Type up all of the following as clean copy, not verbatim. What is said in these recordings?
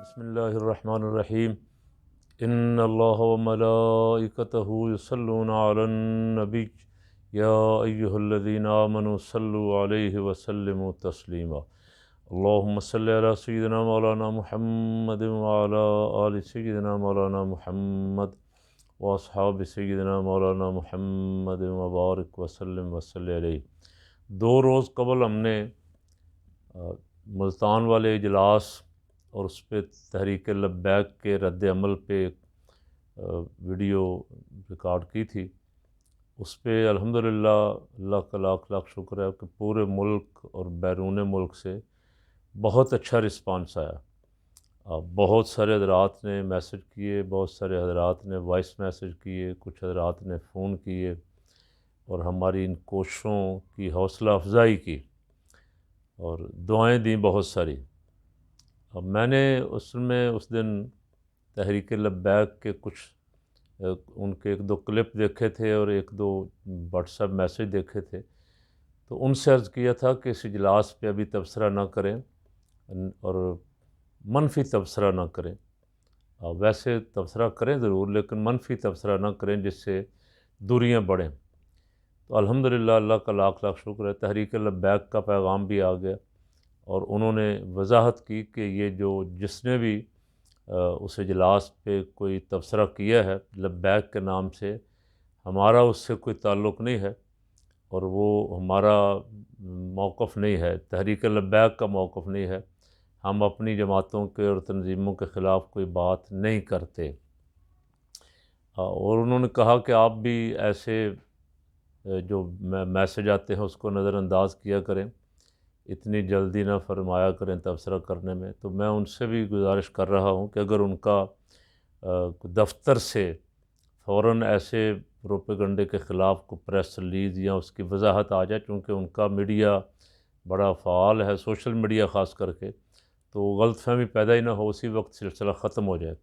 بسم اللہ الرحمن الرحیم ان اللہ وملائکتہ یصلون علی النبی یا ایہا الذین آمنوا صلوا علیہ وسلموا تسلیما اللہم صلی علی سیدنا مولانا محمد وعلی آل سیدنا مولانا محمد واصحاب سیدنا مولانا محمد وبارک وسلم وصلی علیہ۔ 2 روز قبل ہم نے ملتان والے اجلاس اور اس پہ تحریک لبیک کے رد عمل پہ ایک ویڈیو ریکارڈ کی تھی۔ اس پہ الحمدللہ اللہ کا لاکھ لاکھ شکر ہے کہ پورے ملک اور بیرون ملک سے بہت اچھا رسپانس آیا۔ بہت سارے حضرات نے میسج کیے، بہت سارے حضرات نے وائس میسج کیے، کچھ حضرات نے فون کیے اور ہماری ان کوششوں کی حوصلہ افزائی کی اور دعائیں دیں بہت ساری۔ اب میں نے اس دن تحریک لبیک کے کچھ ان کے 1-2 کلپ دیکھے تھے اور 1-2 واٹس ایپ میسج دیکھے تھے، تو ان سے عرض کیا تھا کہ اس اجلاس پہ ابھی تبصرہ نہ کریں اور منفی تبصرہ نہ کریں۔ ویسے تبصرہ کریں ضرور، لیکن منفی تبصرہ نہ کریں جس سے دوریاں بڑھیں۔ تو الحمدللہ اللہ کا لاکھ لاکھ شکر ہے، تحریک لبیک کا پیغام بھی آ گیا اور انہوں نے وضاحت کی کہ یہ جس نے بھی اس اجلاس پہ کوئی تبصرہ کیا ہے لبیک کے نام سے، ہمارا اس سے کوئی تعلق نہیں ہے اور وہ ہمارا موقف نہیں ہے، تحریک لبیک کا موقف نہیں ہے۔ ہم اپنی جماعتوں کے اور تنظیموں کے خلاف کوئی بات نہیں کرتے۔ اور انہوں نے کہا کہ آپ بھی ایسے جو میسج آتے ہیں اس کو نظر انداز کیا کریں، اتنی جلدی نہ فرمایا کریں تبصرہ کرنے میں۔ تو میں ان سے بھی گزارش کر رہا ہوں کہ اگر ان کا دفتر سے فوراً ایسے پروپیگنڈے کے خلاف کو پریس ریلیز یا اس کی وضاحت آ جائے، چونکہ ان کا میڈیا بڑا فعال ہے، سوشل میڈیا خاص کر کے، تو غلط فہمی پیدا ہی نہ ہو، اسی وقت سلسلہ ختم ہو جائے۔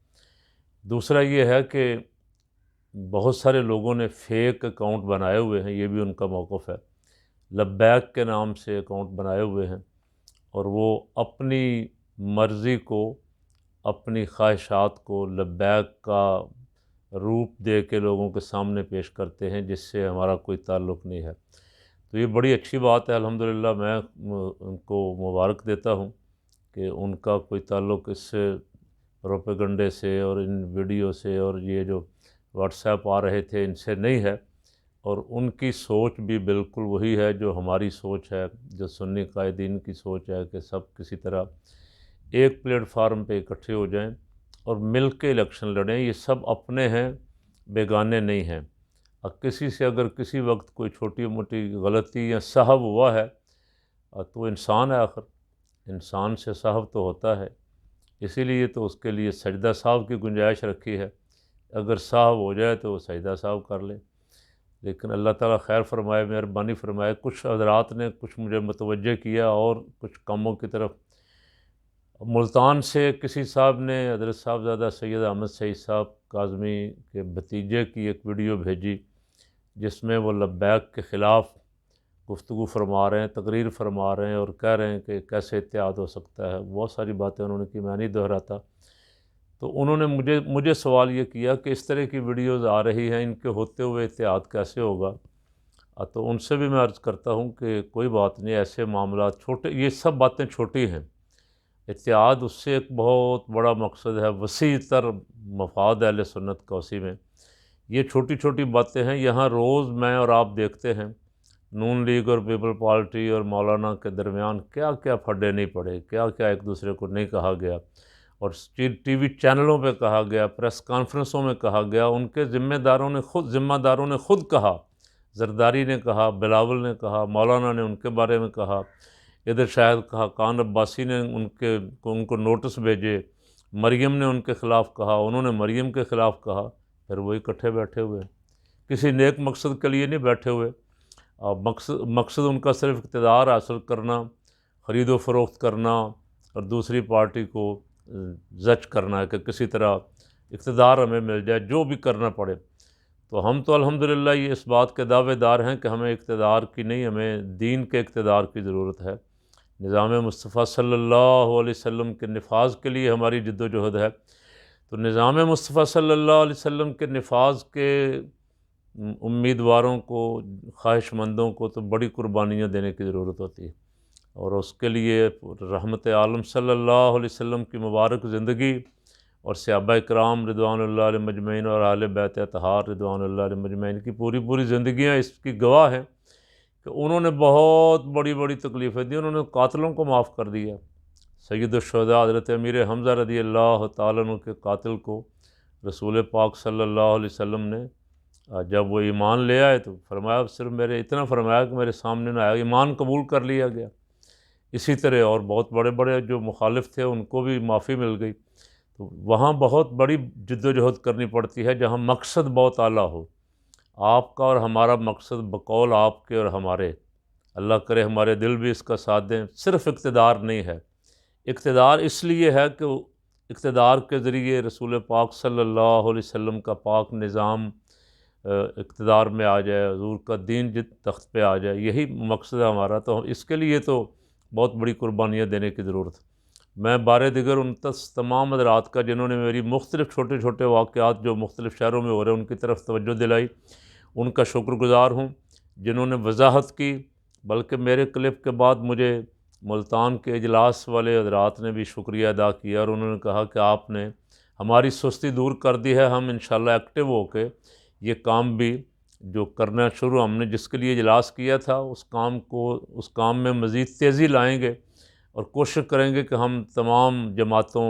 دوسرا یہ ہے کہ بہت سارے لوگوں نے فیک اکاؤنٹ بنائے ہوئے ہیں، یہ بھی ان کا موقف ہے، لبیک کے نام سے اکاؤنٹ بنائے ہوئے ہیں اور وہ اپنی مرضی کو، اپنی خواہشات کو لبیک کا روپ دے کے لوگوں کے سامنے پیش کرتے ہیں، جس سے ہمارا کوئی تعلق نہیں ہے۔ تو یہ بڑی اچھی بات ہے، الحمدللہ میں ان کو مبارک دیتا ہوں کہ ان کا کوئی تعلق اس سے پروپیگنڈے سے اور ان ویڈیو سے اور یہ جو واٹس ایپ آ رہے تھے ان سے نہیں ہے، اور ان کی سوچ بھی بالکل وہی ہے جو ہماری سوچ ہے، جو سنی قائدین کی سوچ ہے کہ سب کسی طرح ایک پلیٹ فارم پہ اکٹھے ہو جائیں اور مل کے الیکشن لڑیں۔ یہ سب اپنے ہیں، بیگانے نہیں ہیں۔ اب کسی سے اگر کسی وقت کوئی چھوٹی موٹی غلطی یا سہو ہوا ہے تو انسان ہے، آخر انسان سے سہو تو ہوتا ہے، اسی لیے تو اس کے لیے سجدہ سہو کی گنجائش رکھی ہے، اگر سہو ہو جائے تو وہ سجدہ سہو کر لے۔ لیکن اللہ تعالیٰ خیر فرمائے، مہربانی فرمائے، کچھ حضرات نے کچھ مجھے متوجہ کیا اور کچھ کاموں کی طرف۔ ملتان سے کسی صاحب نے حضرت صاحبزادہ سید احمد سعید صاحب کاظمی کے بھتیجے کی ایک ویڈیو بھیجی جس میں وہ لبیک کے خلاف گفتگو فرما رہے ہیں، تقریر فرما رہے ہیں اور کہہ رہے ہیں کہ کیسے اتحاد ہو سکتا ہے، بہت ساری باتیں انہوں نے کی، میں نہیں دہراتا۔ تو انہوں نے مجھے سوال یہ کیا کہ اس طرح کی ویڈیوز آ رہی ہیں، ان کے ہوتے ہوئے اتحاد کیسے ہوگا؟ تو ان سے بھی میں عرض کرتا ہوں کہ کوئی بات نہیں، ایسے معاملات چھوٹے، یہ سب باتیں چھوٹی ہیں، اتحاد اس سے ایک بہت بڑا مقصد ہے، وسیع تر مفاد اہل سنت کا اسی میں۔ یہ چھوٹی چھوٹی باتیں ہیں، یہاں روز میں اور آپ دیکھتے ہیں نون لیگ اور پیپل پارٹی اور مولانا کے درمیان کیا کیا پھڈے نہیں پڑے، کیا کیا ایک دوسرے کو نہیں کہا گیا، اور ٹی وی چینلوں پہ کہا گیا، پریس کانفرنسوں میں کہا گیا، ان کے ذمہ داروں نے خود کہا، زرداری نے کہا، بلاول نے کہا، مولانا نے ان کے بارے میں کہا، ادھر شاید کہا خان عباسی نے ان کو نوٹس بھیجے، مریم نے ان کے خلاف کہا، انہوں نے مریم کے خلاف کہا، پھر وہ اکٹھے بیٹھے ہوئے، کسی نیک مقصد کے لیے نہیں بیٹھے ہوئے۔ مقصد ان کا صرف اقتدار حاصل کرنا، خرید و فروخت کرنا اور دوسری پارٹی کو زج کرنا ہے کہ کسی طرح اقتدار ہمیں مل جائے، جو بھی کرنا پڑے۔ تو ہم تو الحمدللہ یہ اس بات کے دعوے دار ہیں کہ ہمیں اقتدار کی نہیں، ہمیں دین کے اقتدار کی ضرورت ہے۔ نظام مصطفیٰ صلی اللہ علیہ وسلم کے نفاذ کے لیے ہماری جد و جہد ہے، تو نظام مصطفیٰ صلی اللہ علیہ وسلم کے نفاذ کے امیدواروں کو، خواہش مندوں کو تو بڑی قربانیاں دینے کی ضرورت ہوتی ہے، اور اس کے لیے رحمت عالم صلی اللہ علیہ وسلم کی مبارک زندگی اور صحابہ کرام رضوان اللہ علیہ مجمعین اور اہل بیت اطہار رضوان اللہ علیہ مجمعین کی پوری زندگیاں اس کی گواہ ہیں کہ انہوں نے بہت بڑی بڑی تکلیفیں دی، انہوں نے قاتلوں کو معاف کر دیا۔ سید الشہداء حضرت امیر حمزہ رضی اللہ تعالیٰ عنہ کے قاتل کو رسول پاک صلی اللہ علیہ وسلم نے جب وہ ایمان لے آئے تو فرمایا، صرف اتنا فرمایا کہ میرے سامنے نہ آیا، ایمان قبول کر لیا گیا۔ اسی طرح اور بہت بڑے بڑے جو مخالف تھے ان کو بھی معافی مل گئی۔ تو وہاں بہت بڑی جد و جہد کرنی پڑتی ہے جہاں مقصد بہت اعلیٰ ہو۔ آپ کا اور ہمارا مقصد بقول آپ کے اور ہمارے، اللہ کرے ہمارے دل بھی اس کا ساتھ دیں، صرف اقتدار نہیں ہے۔ اقتدار اس لیے ہے کہ اقتدار کے ذریعے رسول پاک صلی اللہ علیہ وسلم کا پاک نظام اقتدار میں آ جائے، حضور کا دین جت تخت پہ آ جائے، یہی مقصد ہے ہمارا۔ تو اس کے لیے تو بہت بڑی قربانیاں دینے کی ضرورت ہے۔ میں بارے دیگر ان تمام حضرات کا جنہوں نے میری مختلف چھوٹے چھوٹے واقعات جو مختلف شہروں میں ہو رہے ہیں ان کی طرف توجہ دلائی، ان کا شکر گزار ہوں۔ جنہوں نے وضاحت کی، بلکہ میرے کلپ کے بعد مجھے ملتان کے اجلاس والے حضرات نے بھی شکریہ ادا کیا، اور انہوں نے کہا کہ آپ نے ہماری سستی دور کر دی ہے، ہم انشاءاللہ ایکٹیو ہو کے یہ کام بھی جو کرنا شروع ہم نے جس کے لیے اجلاس کیا تھا اس کام میں مزید تیزی لائیں گے، اور کوشش کریں گے کہ ہم تمام جماعتوں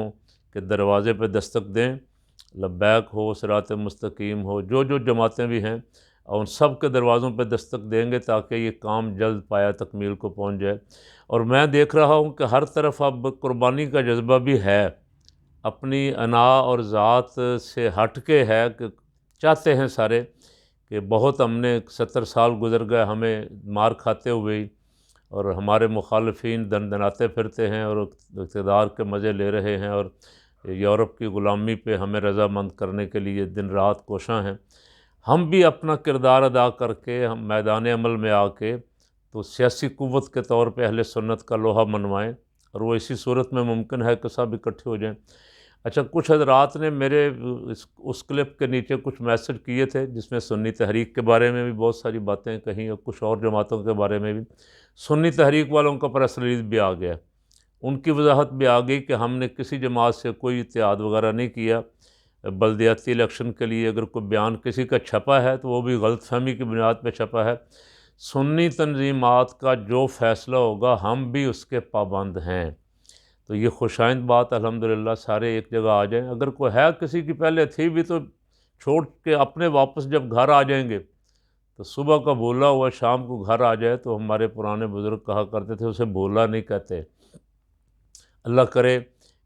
کے دروازے پہ دستک دیں، لبیک ہو، صراط مستقیم ہو، جو جماعتیں بھی ہیں، اور ان سب کے دروازوں پہ دستک دیں گے تاکہ یہ کام جلد پایا تکمیل کو پہنچ جائے۔ اور میں دیکھ رہا ہوں کہ ہر طرف اب قربانی کا جذبہ بھی ہے، اپنی انا اور ذات سے ہٹ کے ہے، کہ چاہتے ہیں سارے کہ بہت ہم نے 70 سال گزر گئے ہمیں مار کھاتے ہوئے ہی، اور ہمارے مخالفین دندناتے پھرتے ہیں اور اقتدار کے مزے لے رہے ہیں، اور یورپ کی غلامی پہ ہمیں رضامند کرنے کے لیے دن رات کوشاں ہیں۔ ہم بھی اپنا کردار ادا کر کے ہم میدان عمل میں آ کے تو سیاسی قوت کے طور پہ اہل سنت کا لوہا منوائیں، اور وہ اسی صورت میں ممکن ہے کہ سب اکٹھے ہو جائیں۔ اچھا، کچھ حضرات نے میرے اس کلپ کے نیچے کچھ میسج کیے تھے جس میں سنی تحریک کے بارے میں بھی بہت ساری باتیں کہیں، اور کچھ اور جماعتوں کے بارے میں بھی۔ سنی تحریک والوں کا پریس ریلیز بھی آ گیا، ان کی وضاحت بھی آ گئی کہ ہم نے کسی جماعت سے کوئی اتحاد وغیرہ نہیں کیا۔ بلدیاتی الیکشن کے لیے اگر کوئی بیان کسی کا چھپا ہے تو وہ بھی غلط فہمی کی بنیاد پہ چھپا ہے۔ سنی تنظیمات کا جو فیصلہ ہوگا ہم بھی اس کے پابند ہیں۔ تو یہ خوشائند بات، الحمدللہ سارے ایک جگہ آ جائیں۔ اگر کوئی ہے کسی کی پہلے تھی بھی تو چھوڑ کے اپنے واپس جب گھر آ جائیں گے تو صبح کا بھولا ہوا شام کو گھر آ جائے، تو ہمارے پرانے بزرگ کہا کرتے تھے اسے بھولا نہیں کہتے۔ اللہ کرے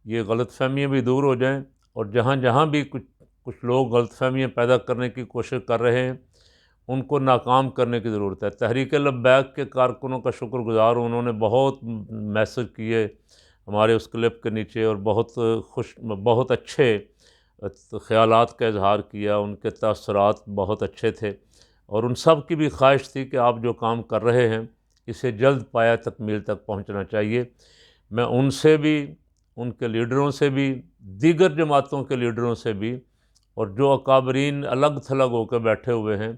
یہ غلط فہمیاں بھی دور ہو جائیں، اور جہاں جہاں بھی کچھ لوگ غلط فہمیاں پیدا کرنے کی کوشش کر رہے ہیں ان کو ناکام کرنے کی ضرورت ہے۔ تحریک لبیک کے کارکنوں کا شکر گزار ہوں، انہوں نے بہت میسج کیے ہمارے اس کلپ کے نیچے، اور بہت اچھے خیالات کا اظہار کیا، ان کے تاثرات بہت اچھے تھے، اور ان سب کی بھی خواہش تھی کہ آپ جو کام کر رہے ہیں اسے جلد پایا تکمیل تک پہنچنا چاہیے۔ میں ان سے بھی، ان کے لیڈروں سے بھی، دیگر جماعتوں کے لیڈروں سے بھی، اور جو اکابرین الگ تھلگ ہو کے بیٹھے ہوئے ہیں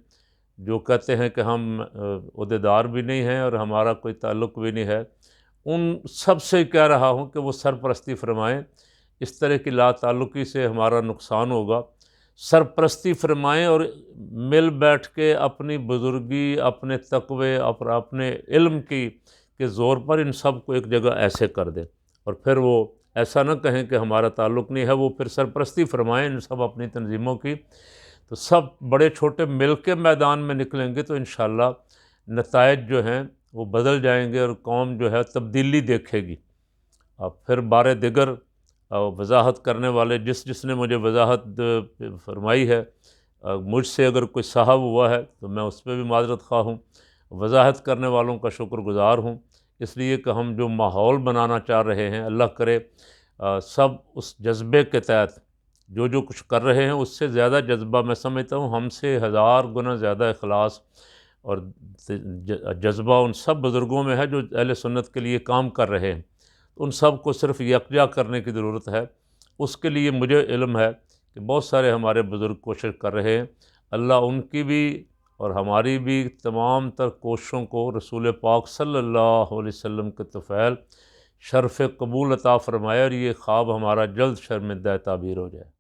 جو کہتے ہیں کہ ہم عہدیدار بھی نہیں ہیں اور ہمارا کوئی تعلق بھی نہیں ہے، ان سب سے کہہ رہا ہوں کہ وہ سرپرستی فرمائیں۔ اس طرح کی لا تعلقی سے ہمارا نقصان ہوگا۔ سرپرستی فرمائیں اور مل بیٹھ کے اپنی بزرگی، اپنے تقوی، اپنے علم کے زور پر ان سب کو ایک جگہ ایسے کر دیں، اور پھر وہ ایسا نہ کہیں کہ ہمارا تعلق نہیں ہے، وہ پھر سرپرستی فرمائیں ان سب اپنی تنظیموں کی، تو سب بڑے چھوٹے مل کے میدان میں نکلیں گے تو انشاءاللہ نتائج جو ہیں وہ بدل جائیں گے، اور قوم جو ہے تبدیلی دیکھے گی۔ اب پھر بارے دیگر وضاحت کرنے والے جس نے مجھے وضاحت فرمائی ہے، مجھ سے اگر کوئی صاحب ہوا ہے تو میں اس پہ بھی معذرت خواہ ہوں۔ وضاحت کرنے والوں کا شکر گزار ہوں، اس لیے کہ ہم جو ماحول بنانا چاہ رہے ہیں، اللہ کرے سب اس جذبے کے تحت جو کچھ کر رہے ہیں اس سے زیادہ جذبہ میں سمجھتا ہوں ہم سے 1000 گنا زیادہ اخلاص اور جذبہ ان سب بزرگوں میں ہے جو اہل سنت کے لیے کام کر رہے ہیں، ان سب کو صرف یکجا کرنے کی ضرورت ہے۔ اس کے لیے مجھے علم ہے کہ بہت سارے ہمارے بزرگ کوشش کر رہے ہیں۔ اللہ ان کی بھی اور ہماری بھی تمام تر کوششوں کو رسول پاک صلی اللہ علیہ وسلم کے طفیل شرف قبول عطا فرمائے، اور یہ خواب ہمارا جلد شرمندہ تعبیر ہو جائے۔